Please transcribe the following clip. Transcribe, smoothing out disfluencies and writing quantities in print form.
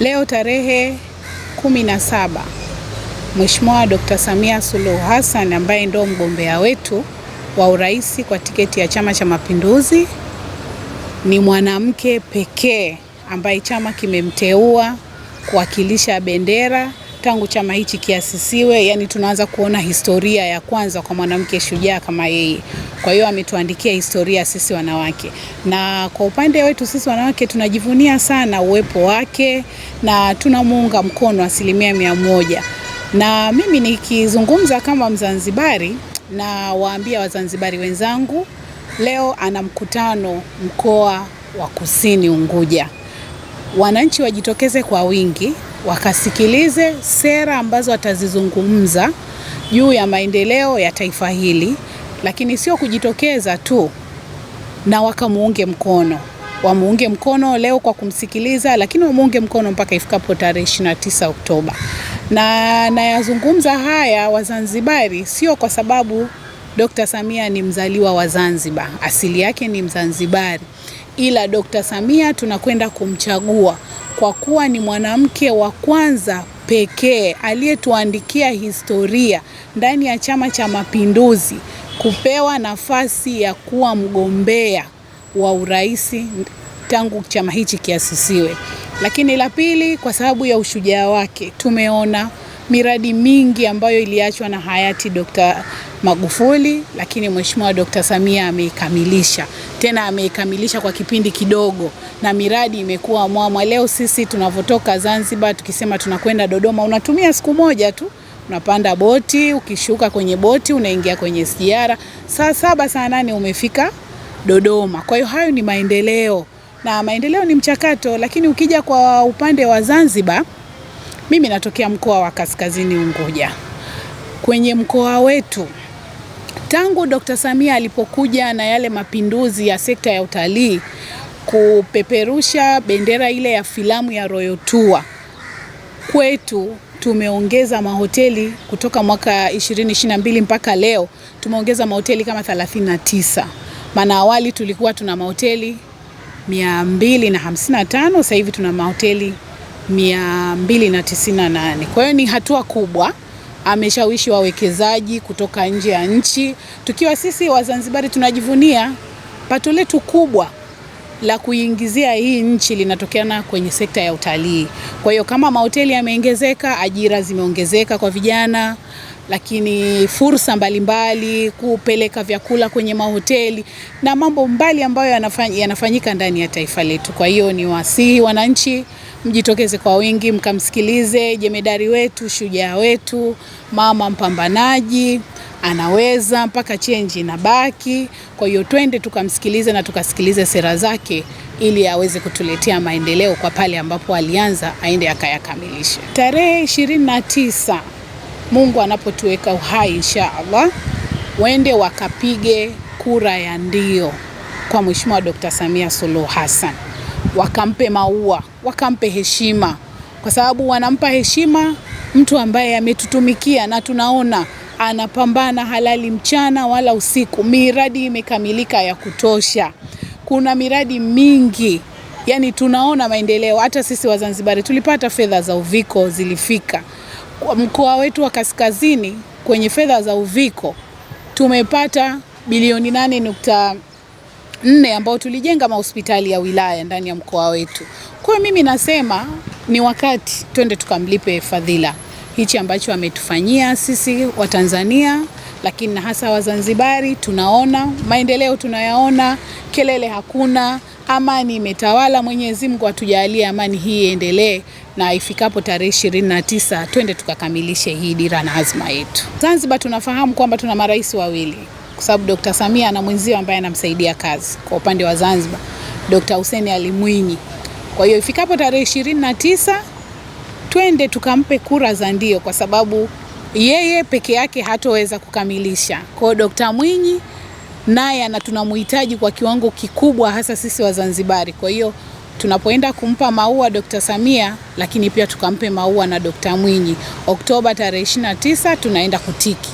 Leo tarehe 17, Mheshimiwa Dr. Samia Suluhu Hassan ambaye ndo mgombea wetu wa urais kwa tiketi ya Chama cha Mapinduzi ni mwanamke pekee ambaye chama kimemteua kuwakilisha bendera tangu chama hichi kiasisiwe. Yani tunaanza kuona historia ya kwanza kwa mwanamke shujaa kama yeye. Kwa hiyo ametuandikia historia sisi wanawake, na kwa upande wetu sisi wanawake tunajivunia sana uwepo wake na tunamuunga mkono 100%. Na mimi nikizungumza kama Mzanzibari, na waambia Wazanzibari wenzangu, leo ana mkutano mkoa wa Kusini Unguja. Wananchi wajitokeze kwa wingi, wakasikilize sera ambazo atazizungumza juu ya maendeleo ya taifa hili, lakini sio kujitokeza tu, na wakamuunge mkono. Wamuunge mkono leo kwa kumsikiliza, lakini wamuunge mkono mpaka ifikapo tarehe 29 Oktoba. Na nayazungumza haya Wazanzibari sio kwa sababu Dr. Samia ni mzaliwa wa Zanzibar, asili yake ni Mzanzibari, ila Dr. Samia tunakwenda kumchagua kwa kuwa ni mwanamke wa kwanza pekee aliyetuandikia historia ndani ya Chama cha Mapinduzi kupewa nafasi ya kuwa mgombea wa urais tangu chama hichi kiasisiwe. Lakini la pili, kwa sababu ya ushujaa wake, tumeona miradi mingi ambayo iliachwa na hayati Dr. Magufuli, lakini Mheshimiwa Dr. Samia ameikamilisha. Tena ameikamilisha kwa kipindi kidogo na miradi imekuwa mwamwa. Leo sisi tunavotoka Zanzibar tukisema tunakwenda Dodoma, unatumia siku moja tu. Unapanda boti, ukishuka kwenye boti unaingia kwenye SGR, saa 7 saa 8 umefika Dodoma. Kwa hiyo hayo ni maendeleo, na maendeleo ni mchakato. Lakini ukija kwa upande wa Zanzibar, mimi natokea mkoa wa Kaskazini Unguja. Kwenye mkoa wetu, tangu Dr. Samia alipokuja na yale mapinduzi ya sekta ya utalii, kupeperusha bendera ile ya filamu ya Royal Tour, kwetu tumeongeza mahoteli kutoka mwaka 2022 mpaka leo tumeongeza mahoteli kama 39. Maana awali tulikuwa tuna mahoteli 255, sasa hivi tuna mahoteli 298. Kwa hiyo ni hatua kubwa. Ameshawishi wawekezaji kutoka nje ya nchi. Tukiwa sisi Wazanzibari tunajivunia pato letu kubwa la kuingizia hii nchi linatokana kwenye sekta ya utalii. Kwa hiyo kama mahoteli yameongezeka, ajira zimeongezeka kwa vijana, lakini fursa mbalimbali, kupeleka vyakula kwenye mahoteli na mambo mbali ambayo yanafanyika ndani ya taifa letu. Kwa hiyo ni wasihi wananchi mjitokeze kwa wingi, mkamsikilize jemedari wetu, shujaa wetu, mama mpambanaji, anaweza mpaka change inabaki. Kwa hiyo twende tukamsikilize na tukasikilize sera zake ili aweze kutuletea maendeleo kwa pale ambapo alianza aende akayakamilisha. Tarehe 29 Mungu anapotuweka uhai inshallah, wende wakapige kura ya ndio kwa Mheshimiwa Dr. Samia Suluhu Hassan. Wakampe maua, wakampe heshima, kwa sababu wanampa heshima mtu ambaye ametutumikia na tunaona anapambana halali mchana wala usiku. Miradi imekamilika ya kutosha. Kuna miradi mingi, yani tunaona maendeleo. Hata sisi Wazanzibari tulipata fedha za uviko zilifika. Kwa mkoa wetu wa Kaskazini kwenye fedha za uviko tumepata bilioni 8.4 ambao tulijenga mahospitali ya wilaya ndani ya mkoa wetu. Kwa hiyo mimi nasema ni wakati twende tukamlipe fadhila hichi ambacho ametufanyia sisi wa Tanzania, lakini na hasa Wazanzibari. Tunaona maendeleo, tunayaona, kelele hakuna, amani imetawala. Mwenyezi Mungu atujalie amani hii iendelee, na ifikapo tarehe 29 twende tukakamilishe hii dira na azma yetu. Zanzibar tunafahamu kwamba tuna marais wawili, kwa sababu Dr. Samia na mwenzio ambaye anamsaidia kazi. Kwa upande wa Zanzibar, Dr. Hussein Ali Mwinyi. Kwa hiyo ifikapo tarehe 29 twende tukampe kura za ndio, kwa sababu yeye peke yake hatoweza kukamilisha. Kwa Dr. Mwinyi naye tunamhitaji kwa kiwango kikubwa, hasa sisi Wazanzibari. Kwa hiyo tunapoenda kumpa maua Dr. Samia, lakini pia tukampe maua na Dr. Mwinyi. Oktoba tarehe 29 tunaenda kutiki.